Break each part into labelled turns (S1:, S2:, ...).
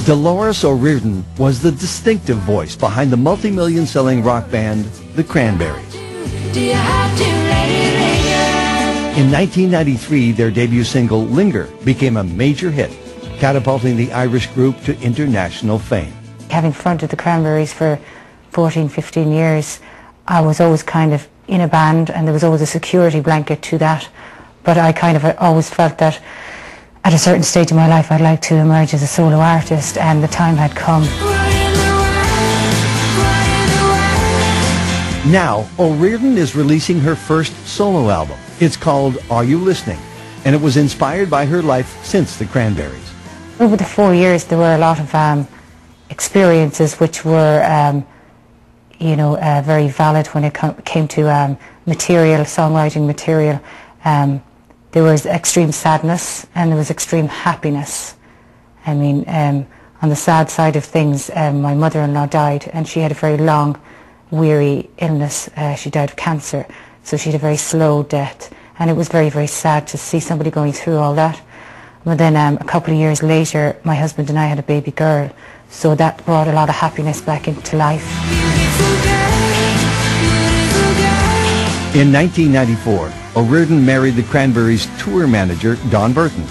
S1: Dolores O'Riordan was the distinctive voice behind the multi-million selling rock band, The Cranberries. In 1993, their debut single, Linger, became a major hit, catapulting the Irish group to international fame.
S2: Having fronted The Cranberries for 14, 15 years, I was always kind of in a band, and there was always a security blanket to that. But I kind of always felt that at a certain stage of my life I'd like to emerge as a solo artist, and the time had come.
S1: Now, O'Riordan is releasing her first solo album. It's called Are You Listening? And it was inspired by her life since The Cranberries.
S2: Over the 4 years there were a lot of experiences which were very valid when it came to material, songwriting material. There was extreme sadness and there was extreme happiness. I mean, on the sad side of things, my mother-in-law died, and she had a very long, weary illness. She died of cancer, so she had a very slow death, and it was very, very sad to see somebody going through all that. But then a couple of years later, my husband and I had a baby girl, so that brought a lot of happiness back into life.
S1: In 1994, O'Riordan married The Cranberries' tour manager, Don Burton.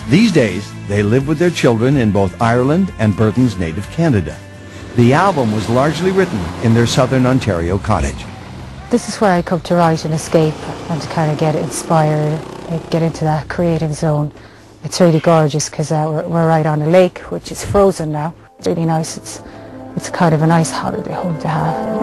S1: These days, they live with their children in both Ireland and Burton's native Canada. The album was largely written in their southern Ontario cottage.
S2: This is where I come to write and escape and to kind of get inspired, get into that creative zone. It's really gorgeous because we're right on a lake, which is frozen now. It's really nice. It's kind of a nice holiday home to have.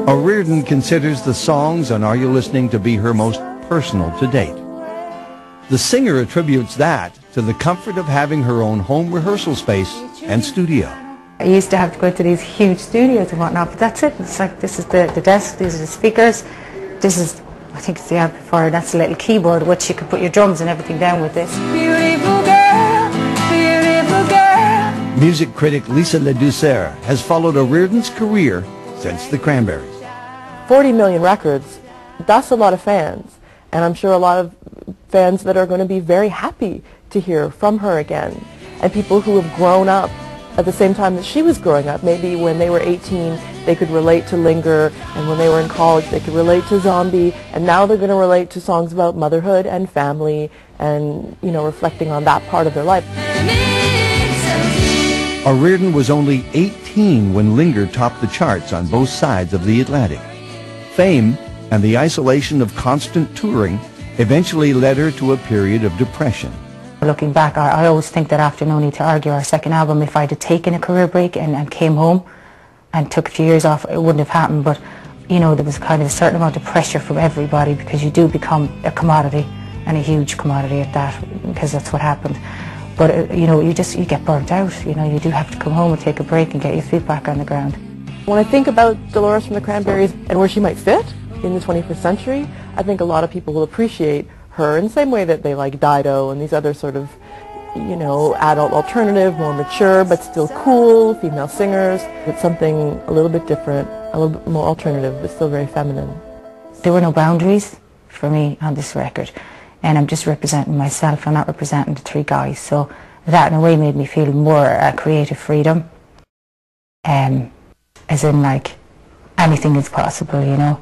S1: O'Riordan considers the songs on Are You Listening to be her most personal to date. The singer attributes that to the comfort of having her own home rehearsal space and studio.
S2: I used to have to go to these huge studios and whatnot, but that's it. It's like, this is the desk, these are the speakers, this is, I think it's the amplifier, that's the little keyboard which you can put your drums and everything down with this.
S3: Beautiful girl, beautiful girl.
S1: Music critic Lisa Ledouceur has followed O'Riordan's career since The Cranberries.
S4: 40 million records, that's a lot of fans, and I'm sure a lot of fans that are going to be very happy to hear from her again, and people who have grown up at the same time that she was growing up. Maybe when they were 18 they could relate to Linger, and when they were in college they could relate to Zombie, and now they're going to relate to songs about motherhood and family and, you know, reflecting on that part of their life.
S1: O'Riordan was only 18 when Linger topped the charts on both sides of the Atlantic. Fame and the isolation of constant touring eventually led her to a period of depression.
S2: Looking back, I always think that after No Need to Argue, our second album, if I'd have taken a career break and came home and took a few years off, it wouldn't have happened. But, you know, there was kind of a certain amount of pressure from everybody, because you do become a commodity, and a huge commodity at that, because that's what happened. But, you know, you get burnt out. You know, you do have to come home and take a break and get your feet back on the ground.
S4: When I think about Dolores from the Cranberries and where she might fit in the 21st century, I think a lot of people will appreciate her in the same way that they like Dido and these other sort of, you know, adult alternative, more mature but still cool female singers. It's something a little bit different, a little bit more alternative but still very feminine.
S2: There were no boundaries for me on this record, and I'm just representing myself. I'm not representing the three guys, so that in a way made me feel more creative freedom. As in, like, anything is possible, you know.